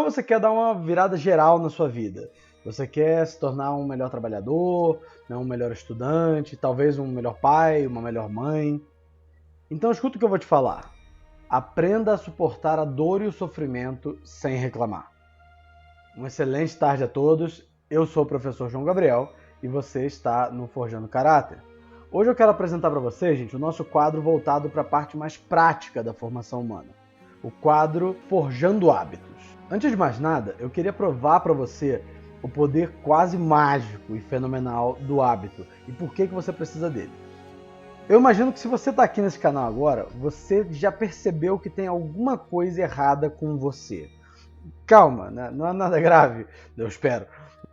Então você quer dar uma virada geral na sua vida. Você quer se tornar um melhor trabalhador, né, um melhor estudante, talvez um melhor pai, uma melhor mãe. Então escuta o que eu vou te falar. Aprenda a suportar a dor e o sofrimento sem reclamar. Uma excelente tarde a todos. Eu sou o professor João Gabriel e você está no Forjando Caráter. Hoje eu quero apresentar para vocês, gente, o nosso quadro voltado para a parte mais prática da formação humana. O quadro Forjando Hábitos. Antes de mais nada, eu queria provar para você o poder quase mágico e fenomenal do hábito e por que você precisa dele. Eu imagino que se você está aqui nesse canal agora, você já percebeu que tem alguma coisa errada com você. Calma, né? Não é nada grave, eu espero.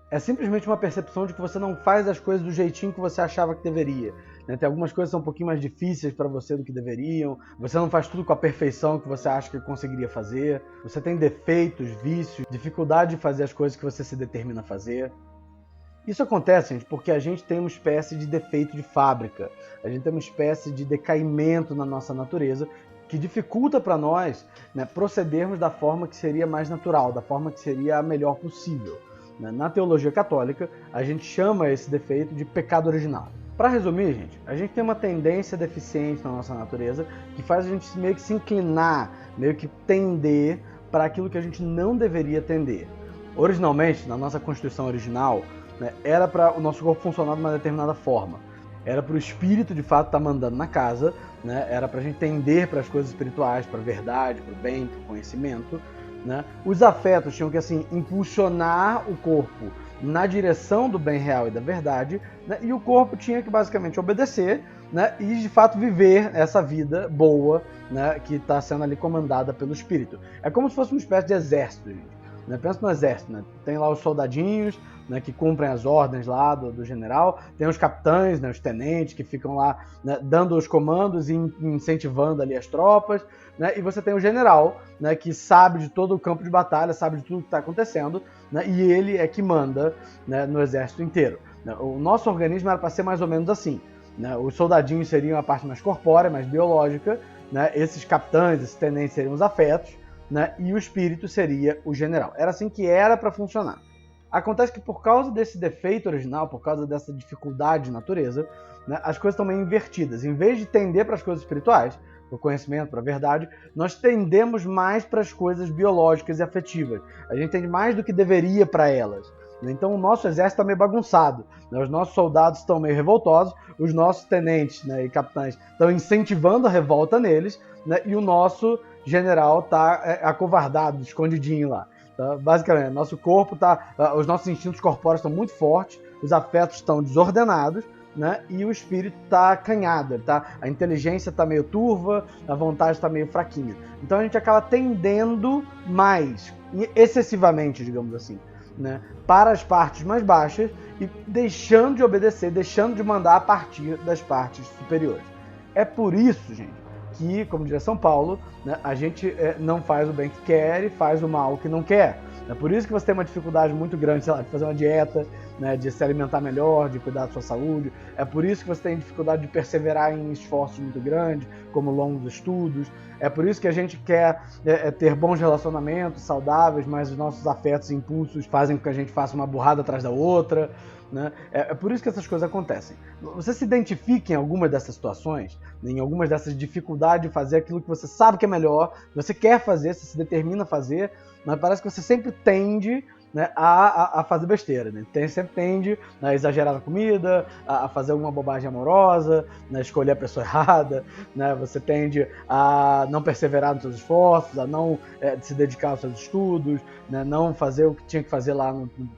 É simplesmente uma percepção de que você não faz as coisas do jeitinho que você achava que deveria. Né? Tem algumas coisas que são um pouquinho mais difíceis para você do que deveriam. Você não faz tudo com a perfeição que você acha que conseguiria fazer. Você tem defeitos, vícios, dificuldade de fazer as coisas que você se determina a fazer. Isso acontece, gente, porque a gente tem uma espécie de defeito de fábrica. A gente tem uma espécie de decaimento na nossa natureza que dificulta para nós, né, procedermos da forma que seria mais natural, da forma que seria a melhor possível. Na teologia católica, a gente chama esse defeito de pecado original. Para resumir, gente, a gente tem uma tendência deficiente na nossa natureza que faz a gente meio que se inclinar, meio que tender para aquilo que a gente não deveria tender. Originalmente, na nossa constituição original, né, era para o nosso corpo funcionar de uma determinada forma. Era para o espírito, de fato, estar mandando na casa, né? Era para a gente tender para as coisas espirituais, para a verdade, para o bem, para o conhecimento. Né? Os afetos tinham que assim impulsionar o corpo na direção do bem real e da verdade, né? E o corpo tinha que basicamente obedecer, né? E de fato viver essa vida boa, né? Que está sendo ali comandada pelo espírito. É como se fosse uma espécie de exército, gente. Né? Pensa no exército, né? Tem lá os soldadinhos, né, que cumprem as ordens lá do general, tem os capitães, né, os tenentes que ficam lá, né, dando os comandos e incentivando ali as tropas, né, e você tem o general, né, que sabe de todo o campo de batalha, sabe de tudo que está acontecendo, né, e ele é que manda, né, no exército inteiro. O nosso organismo era para ser mais ou menos assim, né, os soldadinhos seriam a parte mais corpórea, mais biológica, né, esses capitães, esses tenentes seriam os afetos, né, e o espírito seria o general. Era assim que era para funcionar. Acontece que por causa desse defeito original, por causa dessa dificuldade de natureza, né, as coisas estão meio invertidas. Em vez de tender para as coisas espirituais, para o conhecimento, para a verdade, nós tendemos mais para as coisas biológicas e afetivas. A gente tende mais do que deveria para elas. Então o nosso exército está meio bagunçado. Né? Os nossos soldados estão meio revoltosos, os nossos tenentes, né, e capitães estão incentivando a revolta neles, né, e o nosso general está acovardado, escondidinho lá. Basicamente, nosso corpo os nossos instintos corpóreos estão muito fortes, os afetos estão desordenados, né? E o espírito está acanhado, a inteligência está meio turva, a vontade está meio fraquinha. Então a gente acaba tendendo mais, excessivamente, digamos assim, né, para as partes mais baixas e deixando de obedecer, deixando de mandar a partir das partes superiores. É por isso, gente, que, como diria São Paulo, né, a gente não faz o bem que quer e faz o mal que não quer. É por isso que você tem uma dificuldade muito grande, sei lá, de fazer uma dieta, né, de se alimentar melhor, de cuidar da sua saúde. É por isso que você tem dificuldade de perseverar em esforços muito grandes, como longos estudos. É por isso que a gente quer ter bons relacionamentos saudáveis, mas os nossos afetos e impulsos fazem com que a gente faça uma burrada atrás da outra. Né? É por isso que essas coisas acontecem. Você se identifica em algumas dessas situações, em algumas dessas dificuldades de fazer aquilo que você sabe que é melhor, você quer fazer, você se determina a fazer, mas parece que você sempre tende, né, a fazer besteira, né? Sempre tende a exagerar na comida, a fazer alguma bobagem amorosa, né, escolher a pessoa errada, né? Você tende a não perseverar nos seus esforços, a não se dedicar aos seus estudos, né, não fazer o que tinha que fazer lá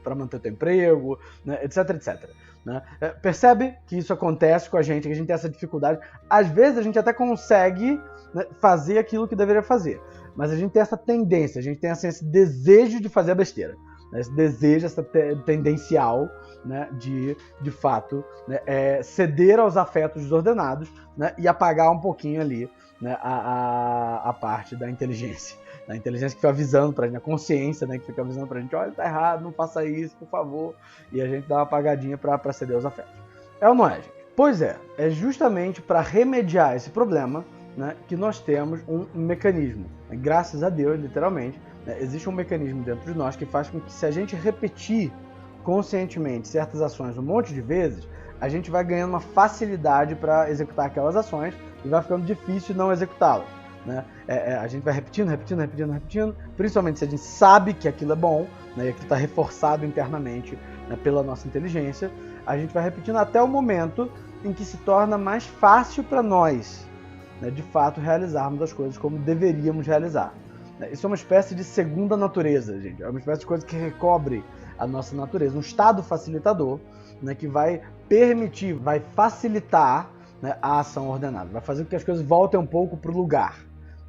para manter o teu emprego, né, etc, etc. Né? Percebe que isso acontece com a gente, que a gente tem essa dificuldade. Às vezes a gente até consegue, né, fazer aquilo que deveria fazer, mas a gente tem essa tendência, a gente tem assim, esse desejo de fazer a besteira, né? Esse desejo, essa tendencial, né, de fato, né, ceder aos afetos desordenados, né, e apagar um pouquinho ali, né, a parte da inteligência. A inteligência que fica avisando pra gente, a consciência, né, que fica avisando pra gente, olha, tá errado, não faça isso, por favor. E a gente dá uma apagadinha pra ceder aos afetos. É ou não é, gente? Pois é justamente para remediar esse problema, né, que nós temos um mecanismo, né, graças a Deus, literalmente, né? Existe um mecanismo dentro de nós que faz com que, se a gente repetir conscientemente certas ações um monte de vezes, a gente vai ganhando uma facilidade para executar aquelas ações e vai ficando difícil não executá-las, né? A gente vai repetindo, principalmente se a gente sabe que aquilo é bom, né, e aquilo está reforçado internamente, né, pela nossa inteligência, a gente vai repetindo até o momento em que se torna mais fácil para nós, né, de fato realizarmos as coisas como deveríamos realizar. Isso é uma espécie de segunda natureza, gente. É uma espécie de coisa que recobre a nossa natureza, um estado facilitador, né, que vai permitir, vai facilitar, né, a ação ordenada, vai fazer com que as coisas voltem um pouco para o lugar,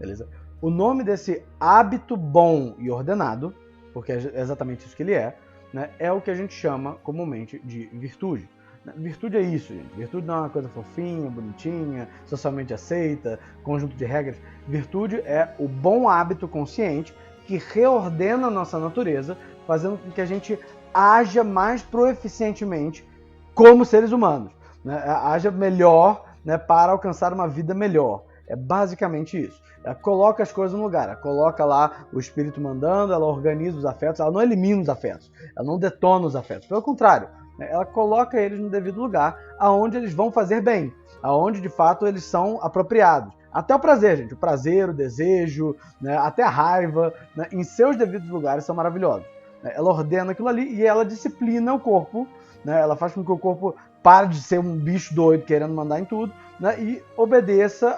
beleza? O nome desse hábito bom e ordenado, porque é exatamente isso que ele é, né, é o que a gente chama comumente de virtude. Virtude é isso, gente. Virtude não é uma coisa fofinha, bonitinha, socialmente aceita, conjunto de regras. Virtude é o bom hábito consciente que reordena a nossa natureza, fazendo com que a gente haja mais proeficientemente como seres humanos, né? Haja melhor, né, para alcançar uma vida melhor. É basicamente isso. Ela coloca as coisas no lugar, ela coloca lá o espírito mandando, ela organiza os afetos, ela não elimina os afetos, ela não detona os afetos. Pelo contrário, ela coloca eles no devido lugar, aonde eles vão fazer bem, aonde de fato eles são apropriados. Até o prazer, gente, o prazer, o desejo, né, até a raiva, né, em seus devidos lugares são maravilhosos. Ela ordena aquilo ali e ela disciplina o corpo, né, ela faz com que o corpo pare de ser um bicho doido querendo mandar em tudo, né, e obedeça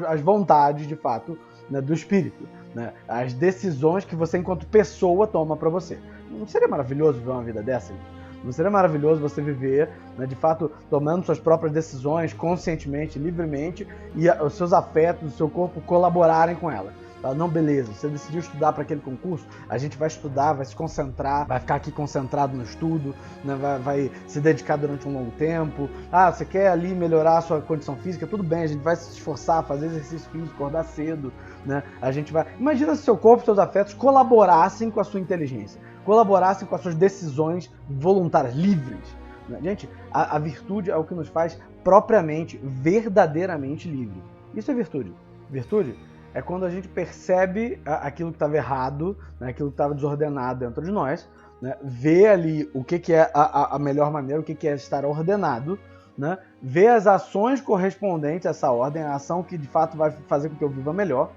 às vontades, de fato, né, do espírito, né, às decisões que você, enquanto pessoa, toma para você. Não seria maravilhoso ver uma vida dessa, gente? Não seria maravilhoso você viver, né, de fato, tomando suas próprias decisões conscientemente, livremente, e os seus afetos, o seu corpo colaborarem com ela? Não, beleza, você decidiu estudar para aquele concurso, a gente vai estudar, vai se concentrar, vai ficar aqui concentrado no estudo, né, vai se dedicar durante um longo tempo. Ah, você quer ali melhorar a sua condição física? Tudo bem, a gente vai se esforçar, fazer exercício físico, acordar cedo, né? A gente vai... Imagina se seu corpo e seus afetos colaborassem com a sua inteligência, colaborassem com as suas decisões voluntárias, livres. Gente, a virtude é o que nos faz propriamente, verdadeiramente livre. Isso é virtude. Virtude é quando a gente percebe aquilo que estava errado, né, aquilo que estava desordenado dentro de nós, né, vê ali o que é a melhor maneira, o que é estar ordenado, né, vê as ações correspondentes a essa ordem, a ação que de fato vai fazer com que eu viva melhor.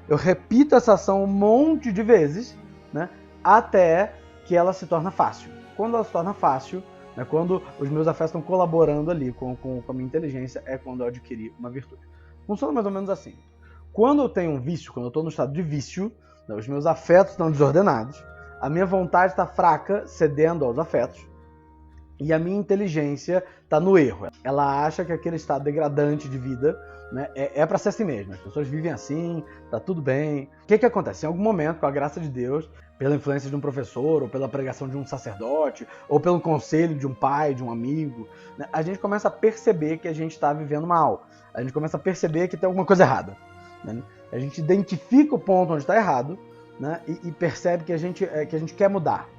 Eu repito essa ação um monte de vezes, né, até que ela se torna fácil. Quando ela se torna fácil, né, quando os meus afetos estão colaborando ali com a minha inteligência, é quando eu adquiri uma virtude. Funciona mais ou menos assim. Quando eu tenho um vício, quando eu estou no estado de vício, né, os meus afetos estão desordenados, a minha vontade está fraca, cedendo aos afetos, e a minha inteligência está no erro. Ela acha que aquele estado degradante de vida, né, é para ser assim mesmo. As pessoas vivem assim, tá tudo bem. O que acontece? Em algum momento, com a graça de Deus, pela influência de um professor, ou pela pregação de um sacerdote, ou pelo conselho de um pai, de um amigo, né, a gente começa a perceber que a gente está vivendo mal. A gente começa a perceber que tem alguma coisa errada. Né? A gente identifica o ponto onde está errado, né, e percebe que a gente quer mudar.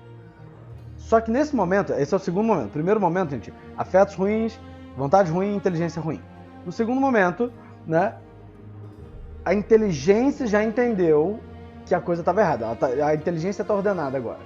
Só que nesse momento, esse é o segundo momento. Primeiro momento, gente, afetos ruins, vontade ruim, inteligência ruim. No segundo momento, né, a inteligência já entendeu que a coisa estava errada. A inteligência está ordenada agora.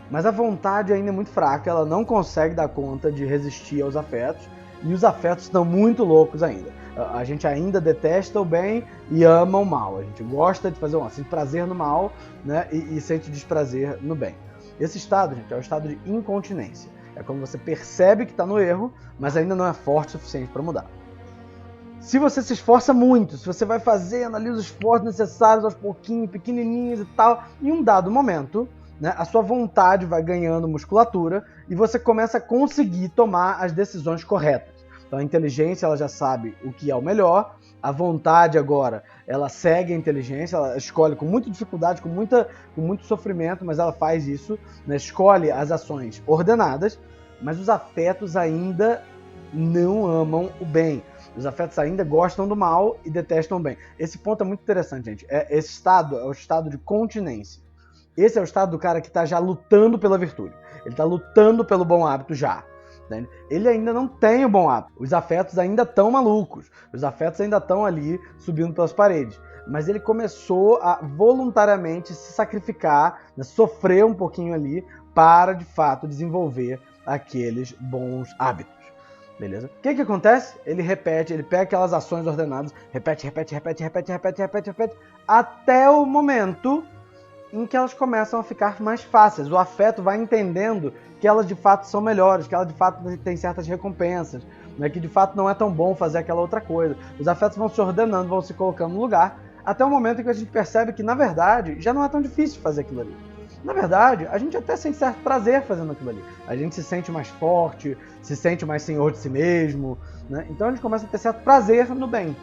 Mas a vontade ainda é muito fraca, ela não consegue dar conta de resistir aos afetos, e os afetos estão muito loucos ainda. A gente ainda detesta o bem e ama o mal. A gente gosta de fazer sente prazer no mal, né, e sente desprazer no bem. Esse estado, gente, é o estado de incontinência. É quando você percebe que está no erro, mas ainda não é forte o suficiente para mudar. Se você se esforça muito, se você vai fazendo ali os esforços necessários aos pouquinhos, pequenininhos e tal, em um dado momento, né, a sua vontade vai ganhando musculatura e você começa a conseguir tomar as decisões corretas. Então a inteligência, ela já sabe o que é o melhor, a vontade agora, ela segue a inteligência, ela escolhe com muita dificuldade, com muito sofrimento, mas ela faz isso, né, escolhe as ações ordenadas, mas os afetos ainda não amam o bem. Os afetos ainda gostam do mal e detestam o bem. Esse ponto é muito interessante, gente. Esse estado é o estado de continência. Esse é o estado do cara que está já lutando pela virtude. Ele está lutando pelo bom hábito já. Né? Ele ainda não tem o bom hábito. Os afetos ainda estão malucos. Os afetos ainda estão ali subindo pelas paredes. mas ele começou a voluntariamente se sacrificar, né, sofrer um pouquinho ali para, de fato, desenvolver aqueles bons hábitos. Beleza? O que acontece? Ele repete, ele pega aquelas ações ordenadas, repete, até o momento em que elas começam a ficar mais fáceis. O afeto vai entendendo que elas de fato são melhores, que elas de fato têm certas recompensas, né? Que de fato não é tão bom fazer aquela outra coisa. Os afetos vão se ordenando, vão se colocando no lugar, até o momento em que a gente percebe que, na verdade, já não é tão difícil fazer aquilo ali. Na verdade, a gente até sente certo prazer fazendo aquilo ali. A gente se sente mais forte, se sente mais senhor de si mesmo, né? Então a gente começa a ter certo prazer no bem.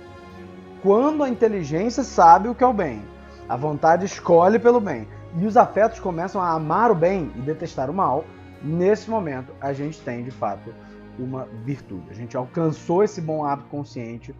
Quando a inteligência sabe o que é o bem, a vontade escolhe pelo bem, e os afetos começam a amar o bem e detestar o mal, nesse momento a gente tem, de fato, uma virtude. A gente alcançou esse bom hábito consciente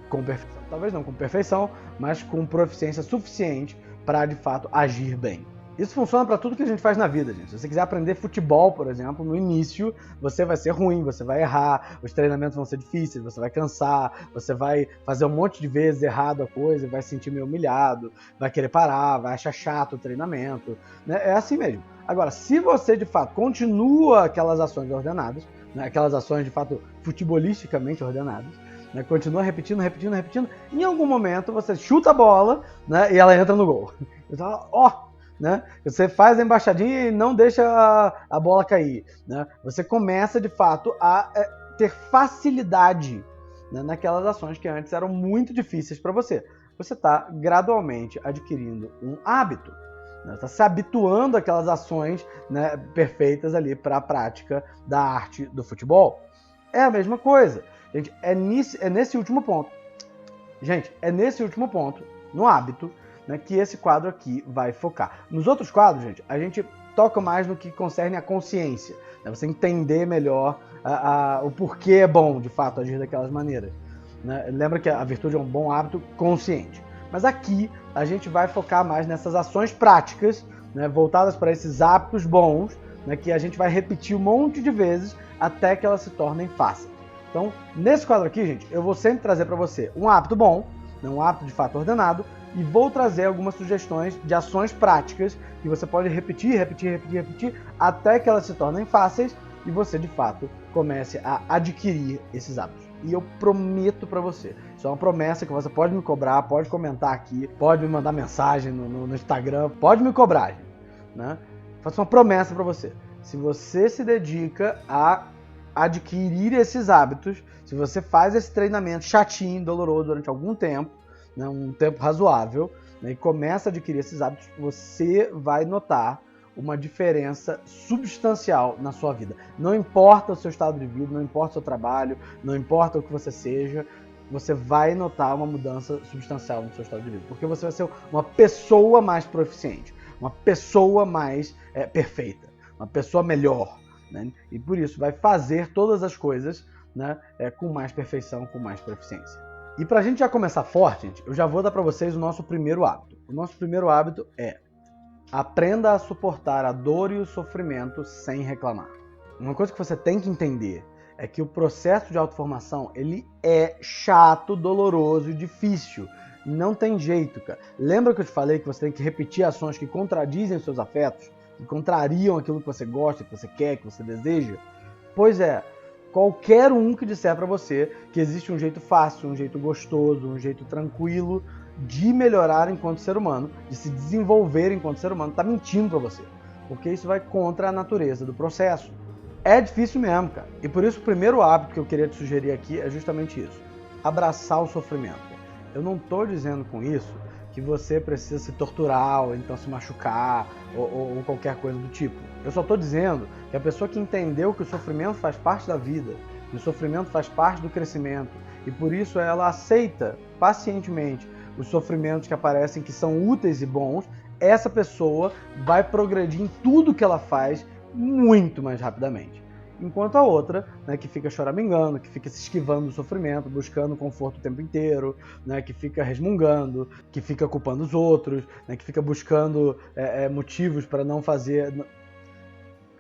com perfeição. Talvez não com perfeição, mas com proficiência suficiente para, de fato, agir bem. Isso funciona para tudo que a gente faz na vida, gente. Se você quiser aprender futebol, por exemplo, no início você vai ser ruim, você vai errar, os treinamentos vão ser difíceis, você vai cansar, você vai fazer um monte de vezes errado a coisa, vai se sentir meio humilhado, vai querer parar, vai achar chato o treinamento, né? É assim mesmo. Agora, se você de fato continua aquelas ações ordenadas, né, aquelas ações de fato futebolisticamente ordenadas, né, continua repetindo, em algum momento você chuta a bola, né, e ela entra no gol. Então, né? Você faz a embaixadinha e não deixa a bola cair, né? Você começa de fato a ter facilidade, né, naquelas ações que antes eram muito difíceis para você. Você está gradualmente adquirindo um hábito, né? Está se habituando àquelas ações, né, perfeitas ali para a prática da arte do futebol. É a mesma coisa. Gente, é nesse último ponto. Gente, é nesse último ponto, no hábito, né, que esse quadro aqui vai focar. Nos outros quadros, gente, a gente toca mais no que concerne a consciência, né, você entender melhor o porquê é bom, de fato, agir daquelas maneiras, né? Lembra que a virtude é um bom hábito consciente. Mas aqui a gente vai focar mais nessas ações práticas, né, voltadas para esses hábitos bons, né, que a gente vai repetir um monte de vezes até que elas se tornem fáceis. Então, nesse quadro aqui, gente, eu vou sempre trazer para você um hábito bom, né, um hábito de fato ordenado, e vou trazer algumas sugestões de ações práticas que você pode repetir, até que elas se tornem fáceis e você, de fato, comece a adquirir esses hábitos. E eu prometo para você, isso é uma promessa que você pode me cobrar, pode comentar aqui, pode me mandar mensagem no Instagram, pode me cobrar, gente, né? Faço uma promessa para você. Se você se dedica a adquirir esses hábitos, se você faz esse treinamento chatinho, doloroso durante algum tempo, né, um tempo razoável, né, e começa a adquirir esses hábitos, você vai notar uma diferença substancial na sua vida. Não importa o seu estado de vida, não importa o seu trabalho, não importa o que você seja, você vai notar uma mudança substancial no seu estado de vida, porque você vai ser uma pessoa mais proficiente, uma pessoa mais perfeita, uma pessoa melhor, né? E por isso vai fazer todas as coisas, né, com mais perfeição, com mais proficiência. E pra gente já começar forte, gente, eu já vou dar pra vocês o nosso primeiro hábito. O nosso primeiro hábito é: aprenda a suportar a dor e o sofrimento sem reclamar. Uma coisa que você tem que entender é que o processo de autoformação, ele é chato, doloroso e difícil. Não tem jeito, cara. Lembra que eu te falei que você tem que repetir ações que contradizem os seus afetos? Que contrariam aquilo que você gosta, que você quer, que você deseja? Pois é. Qualquer um que disser para você que existe um jeito fácil, um jeito gostoso, um jeito tranquilo de melhorar enquanto ser humano, de se desenvolver enquanto ser humano, tá mentindo para você. Porque isso vai contra a natureza do processo. É difícil mesmo, cara. E por isso o primeiro hábito que eu queria te sugerir aqui é justamente isso: abraçar o sofrimento. Eu não tô dizendo com isso que você precisa se torturar ou então se machucar ou qualquer coisa do tipo. Eu só estou dizendo que a pessoa que entendeu que o sofrimento faz parte da vida, que o sofrimento faz parte do crescimento, e por isso ela aceita pacientemente os sofrimentos que aparecem, que são úteis e bons, essa pessoa vai progredir em tudo que ela faz muito mais rapidamente. Enquanto a outra, né, que fica choramingando, que fica se esquivando do sofrimento, buscando conforto o tempo inteiro, né, que fica resmungando, que fica culpando os outros, né, que fica buscando motivos para não fazer,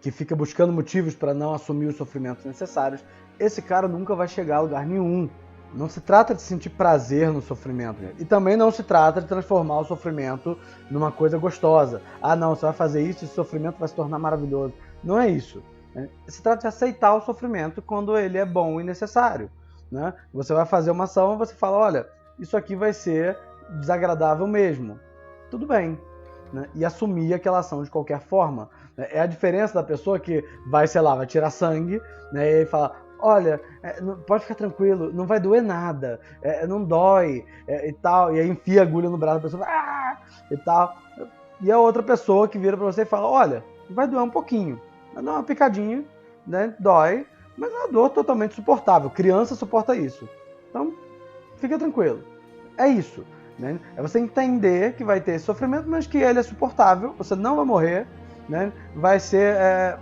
que fica buscando motivos para não assumir os sofrimentos necessários, esse cara nunca vai chegar a lugar nenhum. Não se trata de sentir prazer no sofrimento. E também não se trata de transformar o sofrimento numa coisa gostosa. Ah, não, você vai fazer isso e o sofrimento vai se tornar maravilhoso. Não é isso. Se trata de aceitar o sofrimento quando ele é bom e necessário. Né? Você vai fazer uma ação e você fala, olha, isso aqui vai ser desagradável mesmo. Tudo bem. Né? E assumir aquela ação de qualquer forma. É a diferença da pessoa que vai, sei lá, vai tirar sangue, né, e fala, olha, pode ficar tranquilo, não vai doer nada, não dói, e tal, e aí enfia a agulha no braço da pessoa, e tal. E a outra pessoa que vira pra você e fala, olha, vai doer um pouquinho, vai dar uma picadinha, né, dói, mas é uma dor totalmente suportável, criança suporta isso. Então, fica tranquilo. É isso. Né? É você entender que vai ter esse sofrimento, mas que ele é suportável, você não vai morrer, né? Vai ser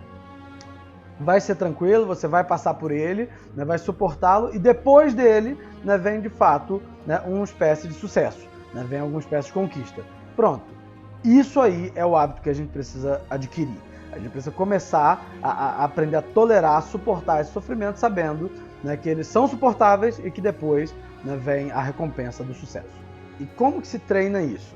tranquilo, você vai passar por ele, né? Vai suportá-lo, e depois dele, né, vem de fato, né, uma espécie de sucesso, né? Vem alguma espécie de conquista. Pronto. Isso aí é o hábito que a gente precisa adquirir. A gente precisa começar a aprender a tolerar, a suportar esse sofrimento, sabendo, né, que eles são suportáveis e que depois, né, vem a recompensa do sucesso. E como que se treina isso?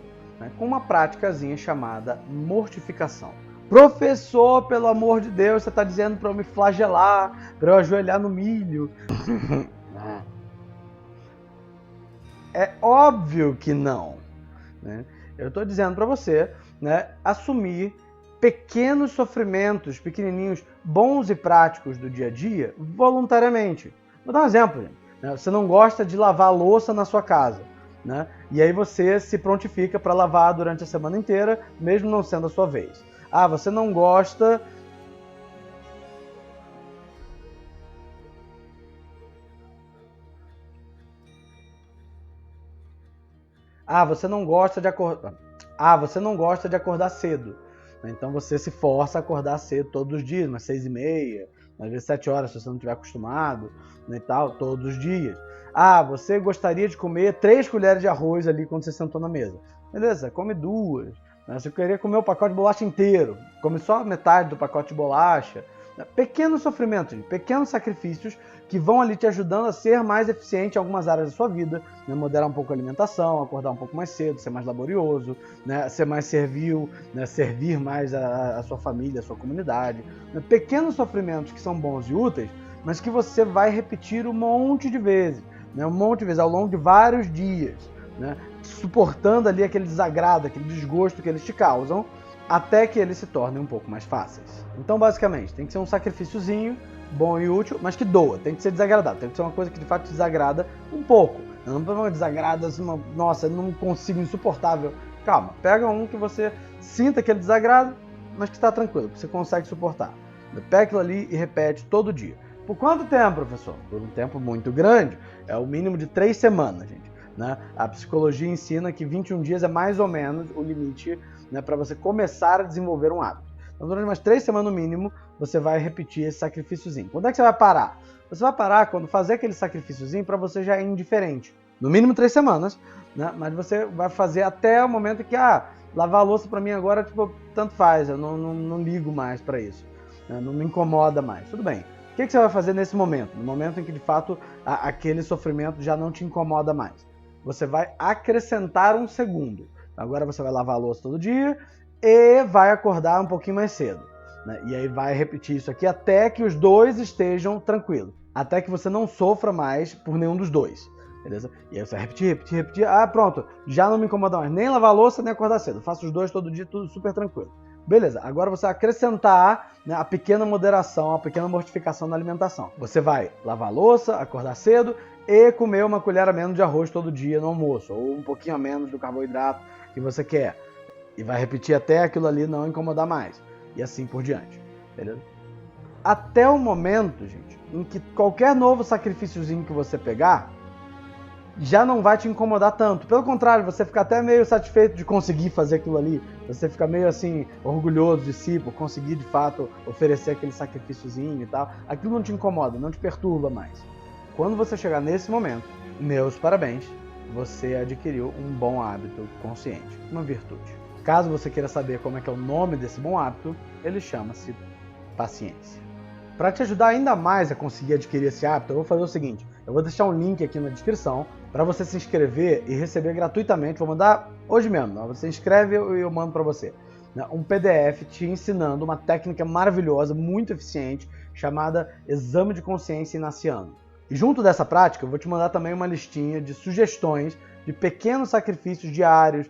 Com uma práticazinha chamada mortificação. Professor, pelo amor de Deus, você está dizendo para eu me flagelar, para eu ajoelhar no milho? É óbvio que não. Né? Eu estou dizendo para você, né, assumir pequenos sofrimentos, pequenininhos, bons e práticos do dia a dia, voluntariamente. Vou dar um exemplo. Gente. Você não gosta de lavar a louça na sua casa. Né? E aí você se prontifica para lavar durante a semana inteira, mesmo não sendo a sua vez. Ah, você não gosta... você não gosta de acordar... você não gosta de acordar cedo. Então você se força a acordar cedo todos os dias, umas 6h30, às vezes 7 horas, se você não estiver acostumado, né, e tal, todos os dias. Você gostaria de comer 3 colheres de arroz ali quando você sentou na mesa. Beleza, come 2. Você queria comer o pacote de bolacha inteiro, come só metade do pacote de bolacha. Pequenos sofrimentos, pequenos sacrifícios que vão ali te ajudando a ser mais eficiente em algumas áreas da sua vida, né? Moderar um pouco a alimentação, acordar um pouco mais cedo, ser mais laborioso, né? Ser mais servil, né? Servir mais a sua família, a sua comunidade. Né? Pequenos sofrimentos que são bons e úteis, mas que você vai repetir um monte de vezes, né? Um monte de vezes ao longo de vários dias, né? Suportando ali aquele desagrado, aquele desgosto que eles te causam, até que eles se tornem um pouco mais fáceis. Então, basicamente, tem que ser um sacrifíciozinho, bom e útil, mas que doa, tem que ser desagradável, tem que ser uma coisa que de fato te desagrada um pouco. Não me desagrada, assim, nossa, não consigo, insuportável. Calma, pega um que você sinta aquele desagrado, mas que está tranquilo, que você consegue suportar. Pega aquilo ali e repete todo dia. Por quanto tempo, professor? Por um tempo muito grande, é o mínimo de 3 semanas, gente. Né? A psicologia ensina que 21 dias é mais ou menos o limite, né, para você começar a desenvolver um hábito. Então, durante umas 3 semanas no mínimo, você vai repetir esse sacrifíciozinho. Quando é que você vai parar? Você vai parar quando fazer aquele sacrifíciozinho para você já é indiferente. No mínimo 3 semanas, né? Mas você vai fazer até o momento que, lavar a louça para mim agora, tipo, tanto faz, eu não ligo mais para isso. Né? Não me incomoda mais. Tudo bem. O que você vai fazer nesse momento? No momento em que, de fato, aquele sofrimento já não te incomoda mais. Você vai acrescentar um segundo. Agora você vai lavar a louça todo dia e vai acordar um pouquinho mais cedo. Né? E aí vai repetir isso aqui até que os dois estejam tranquilos. Até que você não sofra mais por nenhum dos dois. Beleza? E aí você vai repetir. Pronto. Já não me incomoda mais nem lavar a louça, nem acordar cedo. Eu faço os dois todo dia, tudo super tranquilo. Beleza, agora você vai acrescentar, né, a pequena moderação, a pequena mortificação na alimentação. Você vai lavar a louça, acordar cedo e comer uma colher a menos de arroz todo dia no almoço, ou um pouquinho a menos do carboidrato que você quer. E vai repetir até aquilo ali não incomodar mais. E assim por diante. Beleza? Até o momento, gente, em que qualquer novo sacrifíciozinho que você pegar já não vai te incomodar tanto. Pelo contrário, você fica até meio satisfeito de conseguir fazer aquilo ali. Você fica meio assim, orgulhoso de si por conseguir de fato oferecer aquele sacrifíciozinho e tal. Aquilo não te incomoda, não te perturba mais. Quando você chegar nesse momento, meus parabéns, você adquiriu um bom hábito consciente, uma virtude. Caso você queira saber como é que é o nome desse bom hábito, ele chama-se paciência. Para te ajudar ainda mais a conseguir adquirir esse hábito, eu vou fazer o seguinte. Eu vou deixar um link aqui na descrição para você se inscrever e receber gratuitamente. Vou mandar hoje mesmo. Você se inscreve e eu mando para você um PDF te ensinando uma técnica maravilhosa, muito eficiente, chamada Exame de Consciência Inaciano. E junto dessa prática, eu vou te mandar também uma listinha de sugestões de pequenos sacrifícios diários,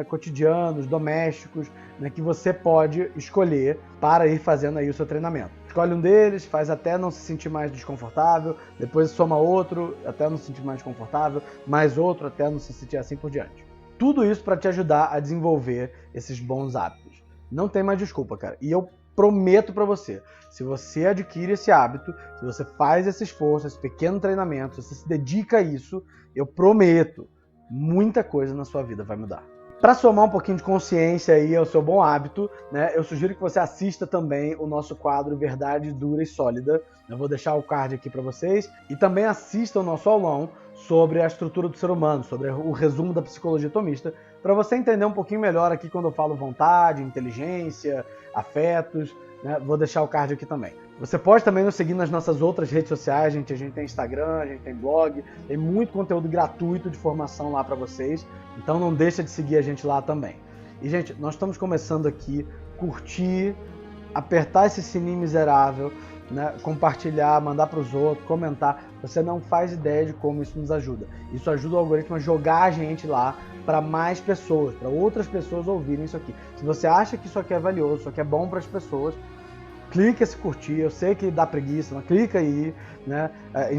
cotidianos, domésticos, que você pode escolher para ir fazendo aí o seu treinamento. Escolhe um deles, faz até não se sentir mais desconfortável, depois soma outro, até não se sentir mais desconfortável, mais outro, até não se sentir assim por diante. Tudo isso para te ajudar a desenvolver esses bons hábitos. Não tem mais desculpa, cara. E eu prometo para você, se você adquire esse hábito, se você faz esse esforço, esse pequeno treinamento, se você se dedica a isso, eu prometo, muita coisa na sua vida vai mudar. Para somar um pouquinho de consciência aí ao seu bom hábito, eu sugiro que você assista também o nosso quadro Verdade Dura e Sólida. Eu vou deixar o card aqui para vocês. E também assista o nosso aulão sobre a estrutura do ser humano, sobre o resumo da psicologia tomista, para você entender um pouquinho melhor aqui quando eu falo vontade, inteligência, afetos. Vou deixar o card aqui também. Você pode também nos seguir nas nossas outras redes sociais, gente. A gente tem Instagram, a gente tem blog, tem muito conteúdo gratuito de formação lá para vocês. Então não deixa de seguir a gente lá também. E, gente, nós estamos começando aqui, curtir, apertar esse sininho miserável, compartilhar, mandar para os outros, comentar. Você não faz ideia de como isso nos ajuda. Isso ajuda o algoritmo a jogar a gente lá para mais pessoas, para outras pessoas ouvirem isso aqui. Se você acha que isso aqui é valioso, isso aqui é bom para as pessoas, clica se curtir. Eu sei que dá preguiça, mas clica aí,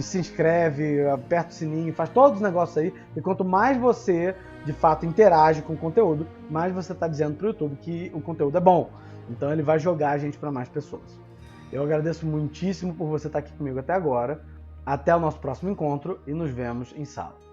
se inscreve, aperta o sininho, faz todos os negócios aí. E quanto mais você, de fato, interage com o conteúdo, mais você está dizendo para o YouTube que o conteúdo é bom. Então ele vai jogar a gente para mais pessoas. Eu agradeço muitíssimo por você estar aqui comigo até agora. Até o nosso próximo encontro e nos vemos em sala.